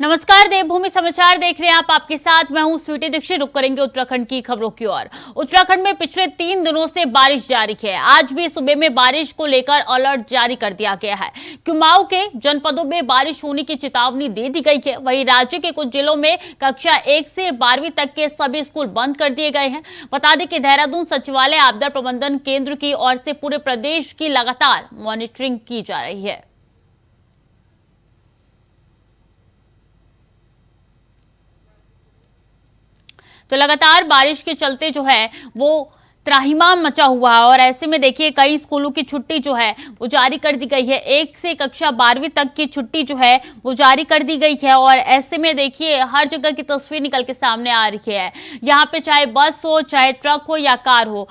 नमस्कार, देवभूमि समाचार देख रहे हैं आप। आपके साथ मैं हूं स्वीटी दीक्षित। रुक करेंगे उत्तराखंड की खबरों की ओर। उत्तराखंड में पिछले 3 दिनों से बारिश जारी है। आज भी सुबह में बारिश को लेकर अलर्ट जारी कर दिया गया है। कुमाऊं के जनपदों में बारिश होने की चेतावनी दे दी गई है। वहीं राज्य के कुछ जिलों में कक्षा 1 से 12वीं तक के सभी स्कूल बंद कर दिए गए हैं। बता दें कि देहरादून सचिवालय आपदा प्रबंधन केंद्र की ओर से पूरे प्रदेश की लगातार मॉनिटरिंग की जा रही है। तो लगातार बारिश के चलते जो है वो त्राहिमाम मचा हुआ है और ऐसे में देखिए कई स्कूलों की छुट्टी जो है वो जारी कर दी गई है। 1 से कक्षा 12वीं तक की छुट्टी जो है वो जारी कर दी गई है और ऐसे में देखिए हर जगह की तस्वीर निकल के सामने आ रही है। यहाँ पे चाहे बस हो, चाहे ट्रक हो या कार हो,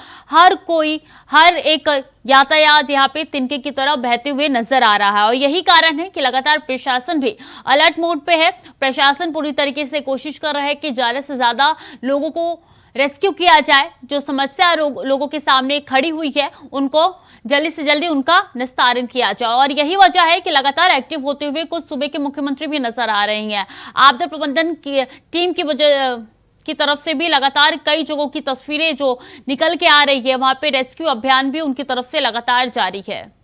हर एक यातायात यहाँ पे तिनके की तरह बहते हुए नजर आ रहा है और यही कारण है कि लगातार प्रशासन भी अलर्ट मोड पे है। प्रशासन पूरी तरीके से कोशिश कर रहा है कि ज्यादा से ज्यादा लोगों को रेस्क्यू किया जाए। जो समस्या लोगों के सामने खड़ी हुई है उनको जल्दी से जल्दी उनका निस्तारण किया जाए और यही वजह है कि लगातार एक्टिव होते हुए कुछ सूबे के मुख्यमंत्री भी नजर आ रहे हैं। आपदा प्रबंधन की टीम की वजह की तरफ से भी लगातार कई जगहों की तस्वीरें जो निकल के आ रही है, वहां पे रेस्क्यू अभियान भी उनकी तरफ से लगातार जारी है।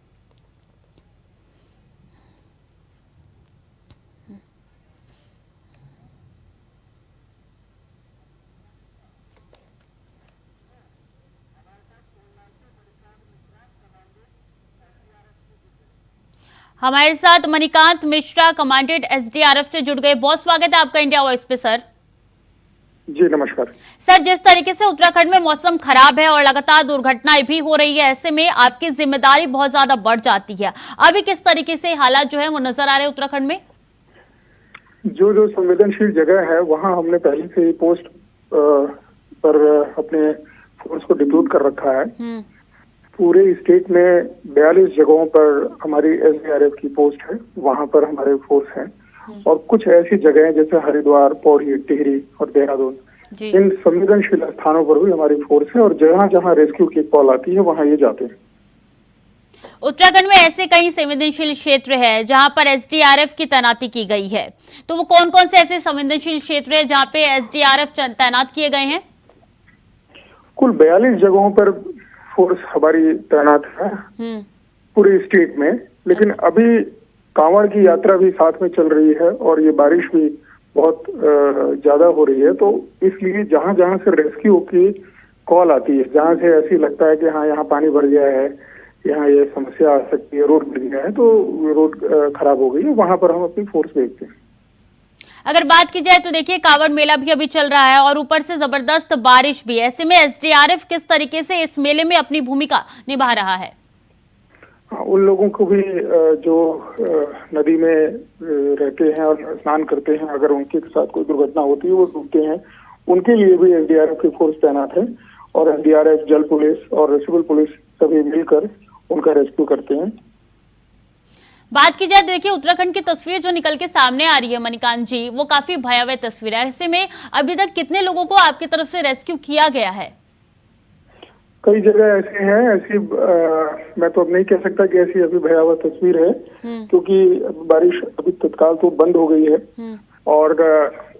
हमारे साथ मणिकांत मिश्रा, कमांडेंट एसडीआरएफ से जुड़ गए। बहुत स्वागत है आपका इंडिया वॉइस पे सर। जी नमस्कार सर, जिस तरीके से उत्तराखंड में मौसम खराब है और लगातार दुर्घटनाएं भी हो रही है, ऐसे में आपकी जिम्मेदारी बहुत ज्यादा बढ़ जाती है। अभी किस तरीके से हालात जो है वो नजर आ रहे हैं उत्तराखंड में? जो संवेदनशील जगह है वहाँ हमने पहले से ही पोस्ट पर अपने फोर्स को डिप्लॉय कर रखा है। पूरे स्टेट में 42 जगहों पर हमारी एसडीआरएफ की पोस्ट है, वहाँ पर हमारे फोर्स है। और कुछ ऐसी जगह हैं जैसे हरिद्वार, पौड़ी, टिहरी और देहरादून, इन संवेदनशील स्थानों पर भी हमारी फोर्स है और जहाँ जहाँ रेस्क्यू की कॉल आती है वहाँ ये जाते हैं। उत्तराखंड में ऐसे कई संवेदनशील क्षेत्र है जहां पर एसडीआरएफ की तैनाती की गई है, तो वो कौन कौन से ऐसे संवेदनशील क्षेत्र है जहां पे एसडीआरएफ तैनात किए गए हैं? कुल 42 जगहों पर फोर्स हमारी तैनात है पूरे स्टेट में। लेकिन अभी कांवड़ की यात्रा भी साथ में चल रही है और ये बारिश भी बहुत ज्यादा हो रही है, तो इसलिए जहां जहां से रेस्क्यू की कॉल आती है, जहां से ऐसी लगता है कि हाँ यहाँ पानी भर गया है, यहाँ ये समस्या आ सकती है, रोड गिर गया है, तो रोड खराब हो गई है, वहां पर हम अपनी फोर्स भेजते हैं। अगर बात की जाए तो देखिए कांवड़ मेला भी अभी चल रहा है और ऊपर से जबरदस्त बारिश भी। ऐसे में एसडीआरएफ किस तरीके से इस मेले में अपनी भूमिका निभा रहा है? उन लोगों को भी जो नदी में रहते हैं और स्नान करते हैं, अगर उनके साथ कोई दुर्घटना होती है वो डूबते हैं, उनके लिए भी एसडीआरएफ की फोर्स तैनात है और एसडीआरएफ, जल पुलिस और सिविल पुलिस सभी मिलकर उनका रेस्क्यू करते हैं। बात की जाए देखिए उत्तराखंड की तस्वीर जो निकल के सामने आ रही है मणिकांत जी, वो काफी भयावह तस्वीर है। ऐसे में अभी तक कितने लोगों को आपकी तरफ से रेस्क्यू किया गया है? कई जगह ऐसे हैं, ऐसी मैं तो अब नहीं कह सकता कि ऐसी अभी भयावह तस्वीर है, क्योंकि बारिश अभी तत्काल तो बंद हो गई है और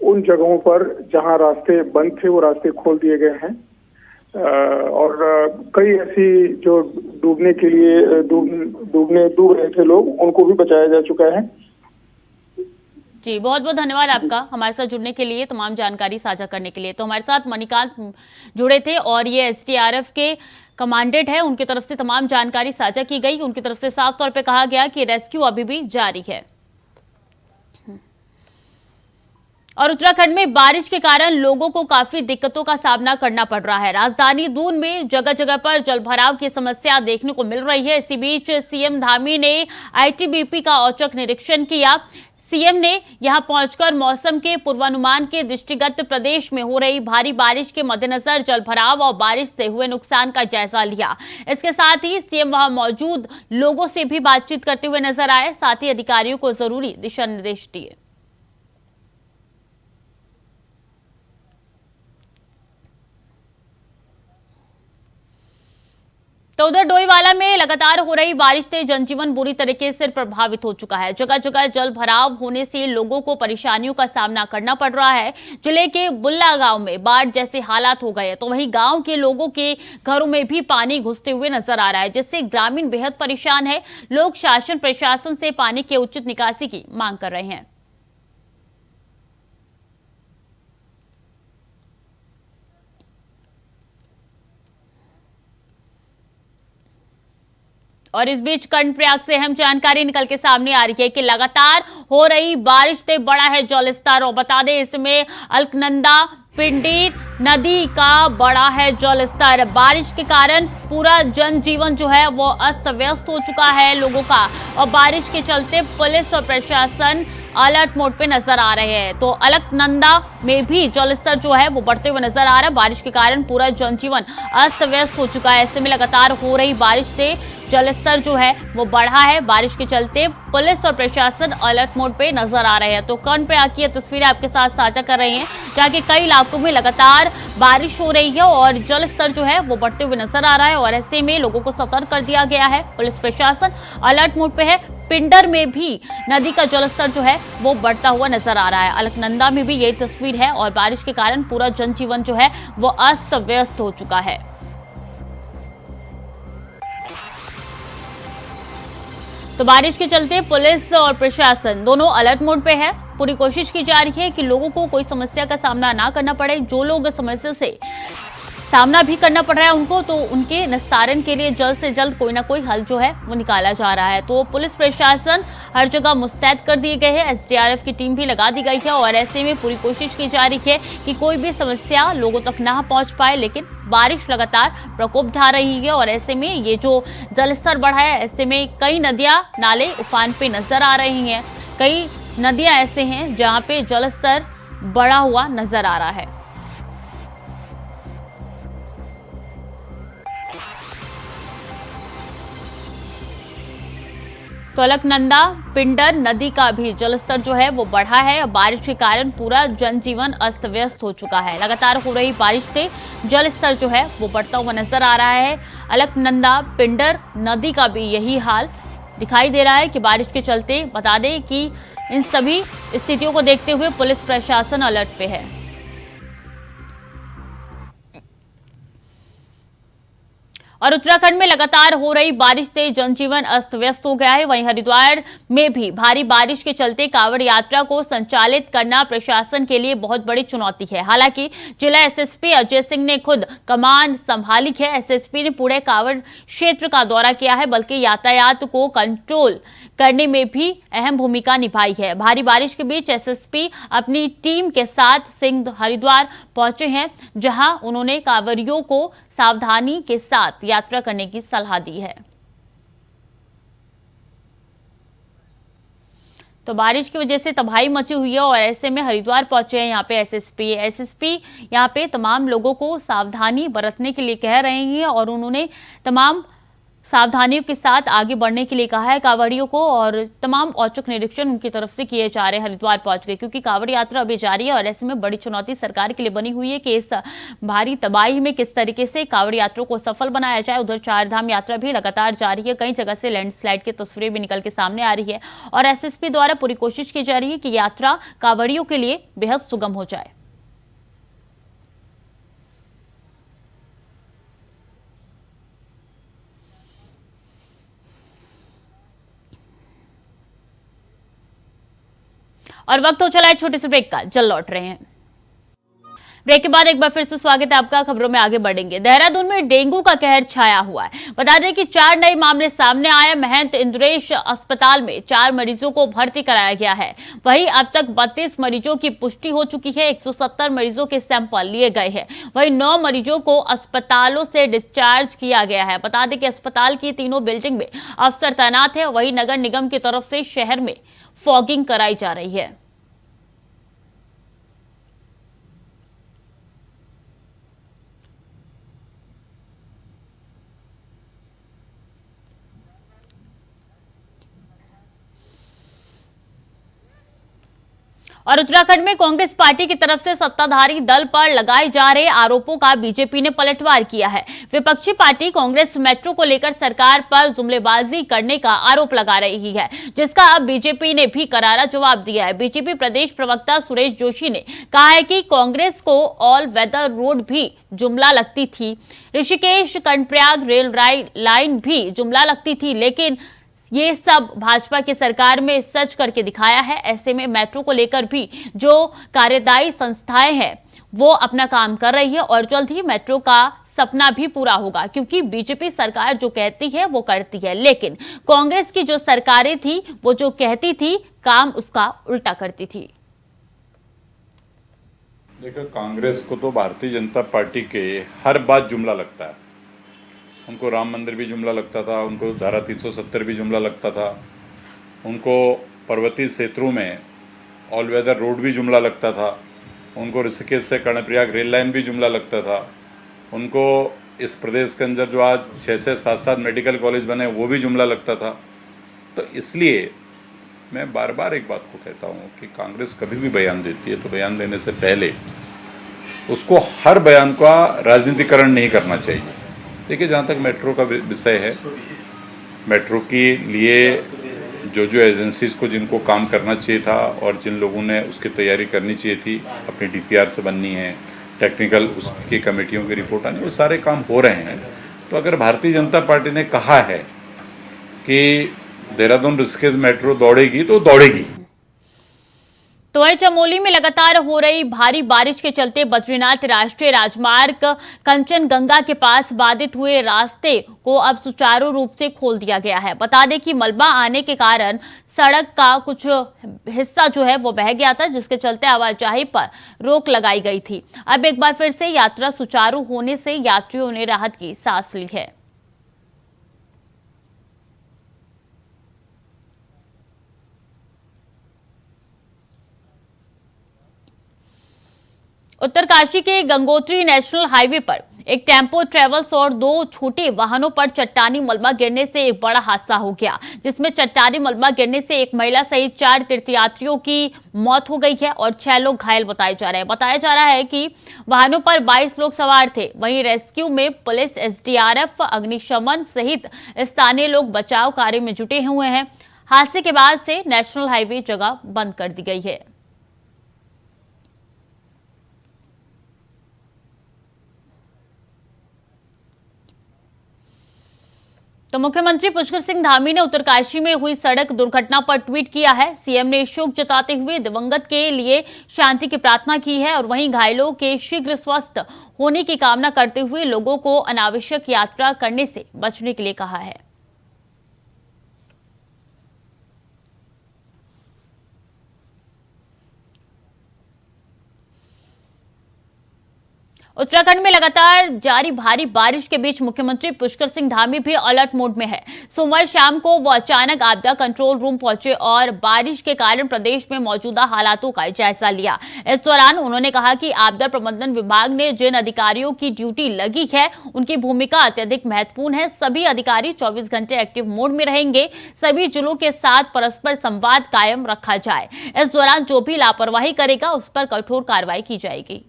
उन जगहों पर जहां रास्ते बंद थे वो रास्ते खोल दिए गए हैं और कई ऐसी जो डूबने के लिए डूब रहे थे लोग, उनको भी बचाया जा चुका है। जी, बहुत बहुत धन्यवाद आपका हमारे साथ जुड़ने के लिए, तमाम जानकारी साझा करने के लिए। तो हमारे साथ मणिकांत जुड़े थे और ये एसडीआरएफ के कमांडेंट है, उनकी तरफ से तमाम जानकारी साझा की गई। उनकी तरफ से साफ तौर पे कहा गया कि रेस्क्यू अभी भी जारी है। और उत्तराखंड में बारिश के कारण लोगों को काफी दिक्कतों का सामना करना पड़ रहा है। राजधानी दून में जगह जगह पर जलभराव की समस्या देखने को मिल रही है। इसी बीच सीएम धामी ने आईटीबीपी का औचक निरीक्षण किया। सीएम ने यहां पहुंचकर मौसम के पूर्वानुमान के दृष्टिगत प्रदेश में हो रही भारी बारिश के मद्देनजर जलभराव और बारिश से हुए नुकसान का जायजा लिया। इसके साथ ही सीएम वहां मौजूद लोगों से भी बातचीत करते हुए नजर आए, साथ ही अधिकारियों को जरूरी दिशा निर्देश दिए। तो उधर डोईवाला में लगातार हो रही बारिश से जनजीवन बुरी तरीके से प्रभावित हो चुका है। जगह जगह जल भराव होने से लोगों को परेशानियों का सामना करना पड़ रहा है। जिले के बुल्ला गांव में बाढ़ जैसे हालात हो गए, तो वहीं गांव के लोगों के घरों में भी पानी घुसते हुए नजर आ रहा है, जिससे ग्रामीण बेहद परेशान है। लोग शासन प्रशासन से पानी के उचित निकासी की मांग कर रहे हैं। और इस बीच कर्णप्रयाग से अहम जानकारी निकल के सामने आ रही है कि लगातार हो रही बारिश से बड़ा है जलस्तर। और बता दें, इसमें अलकनंदा पिंडी नदी का बड़ा है जलस्तर। बारिश के कारण पूरा जनजीवन जो है वो अस्त व्यस्त हो चुका है लोगों का। और बारिश के चलते पुलिस और प्रशासन अलर्ट मोड पे नजर आ रहे हैं। तो अलकनंदा में भी जलस्तर जो है वो बढ़ते हुए नजर आ रहा है। बारिश के कारण पूरा जनजीवन अस्त व्यस्त हो चुका है। ऐसे में लगातार हो रही बारिश से जलस्तर जो है वो बढ़ा है। बारिश के चलते पुलिस और प्रशासन अलर्ट मोड पे नजर आ रहे हैं। तो कर्णप्रयाग की तस्वीरें आपके साथ साझा कर रहे हैं, जहाँ के कई इलाकों में लगातार बारिश हो रही है और जलस्तर जो है वो बढ़ते हुए नजर आ रहा है। और ऐसे में लोगों को सतर्क कर दिया गया है। पुलिस प्रशासन अलर्ट मोड पे है। पिंडर में भी नदी का जलस्तर जो है वो बढ़ता हुआ नजर आ रहा है। अलकनंदा में भी यही तस्वीर है और बारिश के कारण पूरा जनजीवन जो है वो अस्त व्यस्त हो चुका है। तो बारिश के चलते पुलिस और प्रशासन दोनों अलर्ट मोड पे है। पूरी कोशिश की जा रही है कि लोगों को कोई समस्या का सामना ना करना पड़े। जो लोग समस्या से सामना भी करना पड़ रहा है उनको, तो उनके निस्तारण के लिए जल्द से जल्द कोई ना कोई हल जो है वो निकाला जा रहा है। तो पुलिस प्रशासन हर जगह मुस्तैद कर दिए गए हैं। एसडीआरएफ की टीम भी लगा दी गई है और ऐसे में पूरी कोशिश की जा रही है कि कोई भी समस्या लोगों तक ना पहुंच पाए। लेकिन बारिश लगातार प्रकोप ढा रही है और ऐसे में ये जो जलस्तर बढ़ा है, ऐसे में कई नदियां नाले उफान पे नजर आ रही हैं। कई नदियां ऐसे हैं जहां पे जलस्तर बढ़ा हुआ नजर आ रहा है। तो अलकनंदा पिंडर नदी का भी जलस्तर जो है वो बढ़ा है। बारिश के कारण पूरा जनजीवन अस्त व्यस्त हो चुका है। लगातार हो रही बारिश से जलस्तर जो है वो बढ़ता हुआ नजर आ रहा है। अलकनंदा पिंडर नदी का भी यही हाल दिखाई दे रहा है कि बारिश के चलते। बता दें कि इन सभी स्थितियों को देखते हुए पुलिस प्रशासन अलर्ट पे है। और उत्तराखंड में लगातार हो रही बारिश से जनजीवन अस्त व्यस्त हो गया है। वहीं हरिद्वार में भी भारी बारिश के चलते कांवड़ यात्रा को संचालित करना प्रशासन के लिए बहुत बड़ी चुनौती है। हालांकि जिला एसएसपी अजय सिंह ने खुद कमान संभाली है। एसएसपी ने पूरे कांवड़ क्षेत्र का दौरा किया है, बल्कि यातायात को कंट्रोल करने में भी अहम भूमिका निभाई है। भारी बारिश के बीच एसएसपी अपनी टीम के साथ सिंह हरिद्वार पहुंचे हैं, जहां उन्होंने कांवड़ियों को सावधानी के साथ यात्रा करने की सलाह दी है। तो बारिश की वजह से तबाही मची हुई है और ऐसे में हरिद्वार पहुंचे हैं यहाँ पे एसएसपी यहाँ पे तमाम लोगों को सावधानी बरतने के लिए कह रहे हैं और उन्होंने तमाम सावधानियों के साथ आगे बढ़ने के लिए कहा है कांवड़ियों को। और तमाम औचक निरीक्षण उनकी तरफ से किए जा रहे हैं। हरिद्वार पहुंच गए क्योंकि कांवड़ यात्रा अभी जारी है और ऐसे में बड़ी चुनौती सरकार के लिए बनी हुई है कि इस भारी तबाही में किस तरीके से कांवड़ यात्रा को सफल बनाया जाए। उधर चारधाम यात्रा भी लगातार जारी है। कई जगह से लैंडस्लाइड की तस्वीरें भी निकल के सामने आ रही है और एसएसपी द्वारा पूरी कोशिश की जा रही है कि यात्रा कांवड़ियों के लिए बेहद सुगम हो जाए। और वक्त हो चला है छोटे से ब्रेक का, जल्द लौट रहे हैं। ब्रेक के बाद एक बार फिर से स्वागत है आपका। खबरों में आगे बढ़ेंगे। देहरादून में डेंगू का कहर छाया हुआ है। बता दें कि 4 नए मामले सामने आए। महंत इंद्रेश अस्पताल में 4 मरीजों को भर्ती कराया गया है। वहीं अब तक 32 मरीजों की पुष्टि हो चुकी है। 170 मरीजों के सैंपल लिए गए हैं। वहीं 9 मरीजों को अस्पतालों से डिस्चार्ज किया गया है। बता दें कि अस्पताल की तीनों बिल्डिंग में अफसर तैनात है। वहीं नगर निगम की तरफ से शहर में फॉगिंग कराई जा रही है। और उत्तराखंड में कांग्रेस पार्टी की तरफ से सत्ताधारी दल पर लगाए जा रहे आरोपों का बीजेपी ने पलटवार किया है। विपक्षी पार्टी कांग्रेस मेट्रो को लेकर सरकार पर जुमलेबाजी करने का आरोप लगा रही है, जिसका अब बीजेपी ने भी करारा जवाब दिया है। बीजेपी प्रदेश प्रवक्ता सुरेश जोशी ने कहा है कि कांग्रेस को ऑल वेदर रोड भी जुमला लगती थी, ऋषिकेश कर्णप्रयाग रेल लाइन भी जुमला लगती थी, लेकिन ये सब भाजपा की सरकार में सच करके दिखाया है। ऐसे में मेट्रो को लेकर भी जो कार्यदायी संस्थाएं हैं वो अपना काम कर रही है और जल्द ही मेट्रो का सपना भी पूरा होगा, क्योंकि बीजेपी सरकार जो कहती है वो करती है, लेकिन कांग्रेस की जो सरकारें थी वो जो कहती थी काम उसका उल्टा करती थी। देखो, कांग्रेस को तो भारतीय जनता पार्टी के हर बात जुमला लगता है। उनको राम मंदिर भी जुमला लगता था, उनको धारा 370 भी जुमला लगता था, उनको पर्वतीय क्षेत्रों में ऑल वेदर रोड भी जुमला लगता था, उनको ऋषिकेश से कर्णप्रयाग रेल लाइन भी जुमला लगता था, उनको इस प्रदेश के अंदर जो आज 6-6, 7-7 मेडिकल कॉलेज बने वो भी जुमला लगता था। तो इसलिए मैं बार बार एक बात को कहता हूँ कि कांग्रेस कभी भी बयान देती है तो बयान देने से पहले उसको हर बयान का राजनीतिकरण नहीं करना चाहिए। देखिए, जहाँ तक मेट्रो का विषय है, मेट्रो के लिए जो एजेंसीज को जिनको काम करना चाहिए था और जिन लोगों ने उसकी तैयारी करनी चाहिए थी, अपनी डीपीआर से बननी है, टेक्निकल उसकी कमेटियों की रिपोर्ट आनी, वो सारे काम हो रहे हैं। तो अगर भारतीय जनता पार्टी ने कहा है कि देहरादून ऋषिकेश मेट्रो दौड़ेगी तो दौड़ेगी। तो वहीं चमोली में लगातार हो रही भारी बारिश के चलते बद्रीनाथ राष्ट्रीय राजमार्ग कंचनगंगा के पास बाधित हुए रास्ते को अब सुचारू रूप से खोल दिया गया है। बता दें कि मलबा आने के कारण सड़क का कुछ हिस्सा जो है वो बह गया था, जिसके चलते आवाजाही पर रोक लगाई गई थी। अब एक बार फिर से यात्रा सुचारू होने से यात्रियों ने राहत की सांस ली है। उत्तरकाशी के गंगोत्री नेशनल हाईवे पर एक टेम्पो ट्रेवल्स और 2 छोटे वाहनों पर चट्टानी मलबा गिरने से एक बड़ा हादसा हो गया, जिसमें चट्टानी मलबा गिरने से एक महिला सहित 4 तीर्थयात्रियों की मौत हो गई है और 6 लोग घायल बताए जा रहे हैं। बताया जा रहा है कि वाहनों पर 22 लोग सवार थे। वहीं रेस्क्यू में पुलिस, एसडीआरएफ, अग्निशमन सहित स्थानीय लोग बचाव कार्य में जुटे हुए हैं। हादसे के बाद से नेशनल हाईवे जगह बंद कर दी गई है। तो मुख्यमंत्री पुष्कर सिंह धामी ने उत्तरकाशी में हुई सड़क दुर्घटना पर ट्वीट किया है। सीएम ने शोक जताते हुए दिवंगत के लिए शांति की प्रार्थना की है और वहीं घायलों के शीघ्र स्वस्थ होने की कामना करते हुए लोगों को अनावश्यक यात्रा करने से बचने के लिए कहा है। उत्तराखंड में लगातार जारी भारी बारिश के बीच मुख्यमंत्री पुष्कर सिंह धामी भी अलर्ट मोड में है। सोमवार शाम को वो अचानक आपदा कंट्रोल रूम पहुंचे और बारिश के कारण प्रदेश में मौजूदा हालातों का जायजा लिया। इस दौरान उन्होंने कहा कि आपदा प्रबंधन विभाग ने जिन अधिकारियों की ड्यूटी लगी है उनकी भूमिका अत्यधिक महत्वपूर्ण है। सभी अधिकारी 24 घंटे एक्टिव मोड में रहेंगे। सभी जिलों के साथ परस्पर संवाद कायम रखा जाए। इस दौरान जो भी लापरवाही करेगा उस पर कठोर कार्रवाई की जाएगी।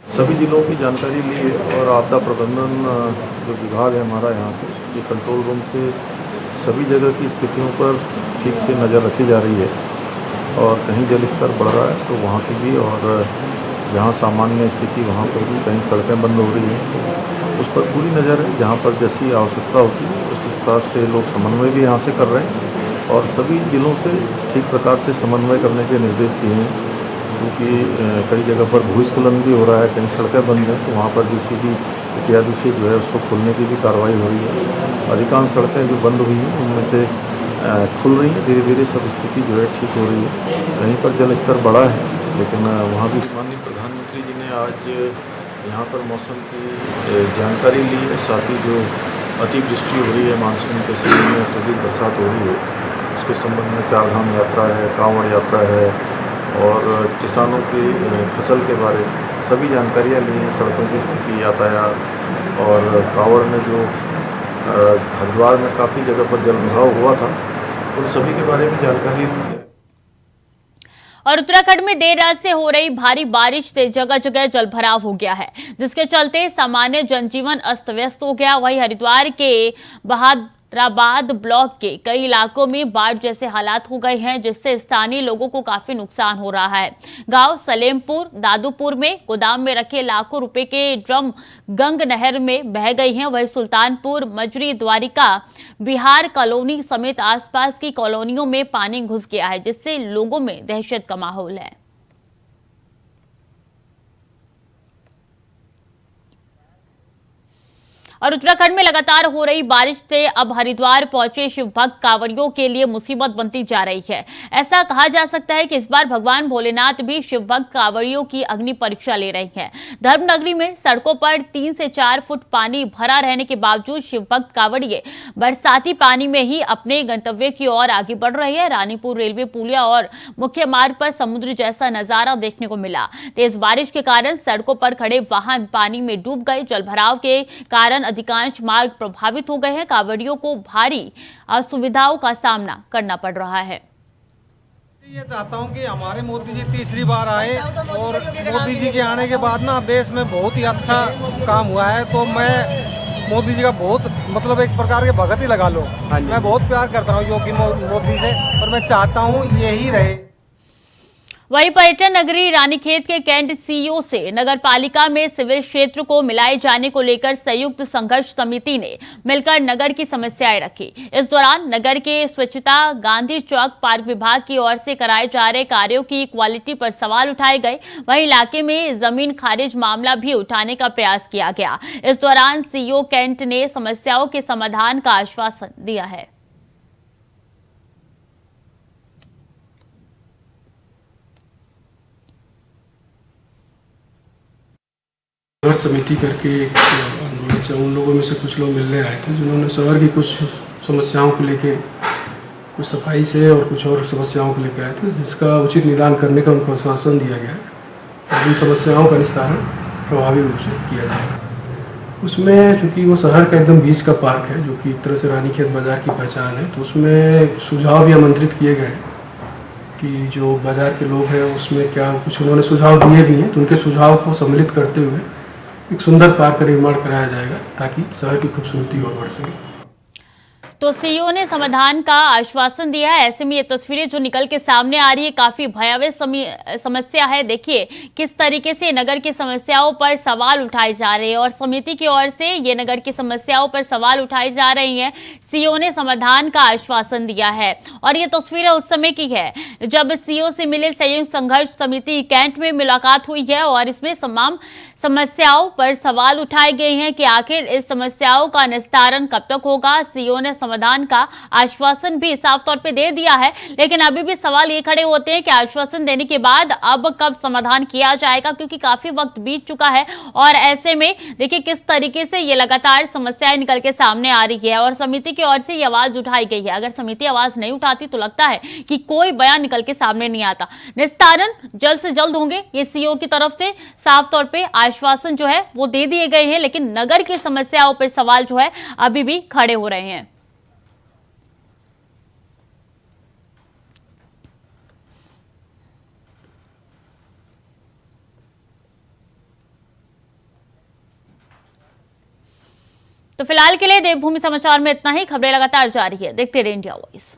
सभी जिलों की जानकारी ली है और आपदा प्रबंधन जो विभाग है हमारा यहाँ से, ये कंट्रोल रूम से सभी जगह की स्थितियों पर ठीक से नज़र रखी जा रही है और कहीं जल स्तर बढ़ रहा है तो वहाँ की भी, और जहाँ सामान्य स्थिति वहाँ पर भी कहीं सड़कें बंद हो रही हैं तो उस पर पूरी नज़र है। जहाँ पर जैसी आवश्यकता होती है उस हिसाब से लोग समन्वय भी यहाँ से कर रहे हैं और सभी जिलों से ठीक प्रकार से समन्वय करने के निर्देश दिए हैं, क्योंकि कई जगह पर भूस्खलन भी हो रहा है, कहीं सड़कें बंद हैं तो वहाँ पर जेसीबी इत्यादि से जो है उसको खोलने की भी कार्रवाई हो रही है। अधिकांश सड़कें जो बंद हुई हैं उनमें से खुल रही हैं, धीरे धीरे सब स्थिति जो है ठीक हो रही है। कहीं पर जल स्तर बढ़ा है लेकिन वहाँ भी माननीय प्रधानमंत्री जी ने आज यहाँ पर मौसम की जानकारी ली है, साथ ही जो अतिवृष्टि हो रही है, मानसून के समय में अत्यधिक बरसात हो रही है, उसके संबंध में 4 धाम यात्रा है, कांवड़ यात्रा है और किसानों की फसल के बारे सभी जानकारियाँ ली हैं। सड़कों की स्थिति, यातायात और कांवड़ में जो हरिद्वार में काफ़ी जगह पर जल भराव हुआ था उन सभी के बारे में जानकारी दी है। और उत्तराखंड में देर रात से हो रही भारी बारिश से जगह जगह जलभराव हो गया है, जिसके चलते सामान्य जनजीवन अस्त व्यस्त हो गया। वहीं हरिद्वार के बहादुराबाद ब्लॉक के कई इलाकों में बाढ़ जैसे हालात हो गए हैं, जिससे स्थानीय लोगों को काफी नुकसान हो रहा है। गांव सलेमपुर दादूपुर में गोदाम में रखे लाखों रुपए के ड्रम गंग नहर में बह गई हैं। वहीं सुल्तानपुर मजरी द्वारिका बिहार कॉलोनी समेत आसपास की कॉलोनियों में पानी घुस गया है, जिससे लोगों में दहशत का माहौल है। और उत्तराखंड में लगातार हो रही बारिश से अब हरिद्वार पहुंचे शिव भक्त कांवड़ियों के लिए मुसीबत बनती जा रही है। ऐसा कहा जा सकता है कि इस बार भगवान भोलेनाथ भी शिव भक्त कांवड़ियों की अग्नि परीक्षा ले रही हैं। धर्मनगरी में सड़कों पर 3 से 4 फुट पानी भरा रहने के बावजूद शिव भक्त कांवड़िए बरसाती पानी में ही अपने गंतव्य की ओर आगे बढ़ रहे हैं। रानीपुर रेलवे पुलिया और मुख्य मार्ग पर समुद्र जैसा नजारा देखने को मिला। तेज बारिश के कारण सड़कों पर खड़े वाहन पानी में डूब गए। जलभराव के कारण अधिकांश मार्ग प्रभावित हो गए हैं। कांवड़ियों को भारी असुविधाओं का सामना करना पड़ रहा है। ये चाहता हूँ कि हमारे मोदी जी तीसरी बार आए और मोदी जी के आने के बाद ना देश में बहुत ही अच्छा काम हुआ है। तो मैं मोदी जी का बहुत मतलब एक प्रकार के भगत ही लगा लो। मैं बहुत प्यार करता हूँ योगी मोदी से और मैं चाहता हूँ यही रहे। वहीं पर्यटन नगरी रानीखेत के कैंट सीईओ से नगर पालिका में सिविल क्षेत्र को मिलाए जाने को लेकर संयुक्त संघर्ष समिति ने मिलकर नगर की समस्याएं रखी। इस दौरान नगर के स्वच्छता, गांधी चौक, पार्क विभाग की ओर से कराए जा रहे कार्यों की क्वालिटी पर सवाल उठाए गए। वहीं इलाके में जमीन खारिज मामला भी उठाने का प्रयास किया गया। इस दौरान सीईओ कैंट ने समस्याओं के समाधान का आश्वासन दिया है। समिति करके एक आंदोलन से उन लोगों में से कुछ लोग मिलने आए थे, जिन्होंने शहर की कुछ समस्याओं को लेके, कुछ सफाई से और कुछ और समस्याओं को लेकर आए थे, जिसका उचित निदान करने का उनको आश्वासन दिया गया है और उन समस्याओं का निस्तारण प्रभावी रूप से किया जाएगा। उसमें चूँकि वो शहर का एकदम बीच का पार्क है, जो कि एक तरह से रानीखेत बाज़ार की पहचान है, तो उसमें सुझाव भी आमंत्रित किए गए कि जो बाज़ार के लोग हैं उसमें क्या कुछ उन्होंने सुझाव दिए भी हैं, तो उनके सुझाव को सम्मिलित करते हुए एक सुंदर पार्क का निर्माण कराया जाएगा ताकि शहर की खूबसूरती और बढ़ सके। तो सीईओ ने समाधान का आश्वासन दिया है। ऐसे में ये तस्वीरें जो निकल के सामने आ रही है, काफी भयावह समस्या है। देखिए किस तरीके से नगर की समस्याओं पर सवाल उठाए जा रहे हैं और समिति की ओर से ये नगर की समस्याओं पर सवाल उठाई जा रही हैं। सीईओ ने समाधान का आश्वासन दिया है और ये तस्वीरें उस समय की है जब सीईओ से मिले संयुक्त संघर्ष समिति कैंट में मुलाकात हुई है और इसमें तमाम समस्याओं पर सवाल उठाए गए हैं कि आखिर इस समस्याओं का निस्तारण कब तक होगा। सीईओ ने समाधान का आश्वासन भी साफ तौर पे दे दिया है, लेकिन अभी भी सवाल ये खड़े होते हैं कि आश्वासन देने के बाद अब कब समाधान किया जाएगा, क्योंकि काफी वक्त बीत चुका है। और ऐसे में देखिए किस तरीके से ये लगातार समस्याएं निकल के सामने आ रही है और समिति की ओर से ये आवाज उठाई गई है। अगर समिति आवाज नहीं उठाती तो लगता है कि कोई बयान निकल के सामने नहीं आता। निस्तारण जल्द से जल्द होंगे, ये सीईओ की तरफ से साफ तौर पे आश्वासन जो है वो दे दिए गए हैं, लेकिन नगर की समस्याओं पर सवाल जो है अभी भी खड़े हो रहे हैं। तो फिलहाल के लिए देवभूमि समाचार में इतना ही। खबरें लगातार जारी है, देखते रहिए इंडिया वॉइस।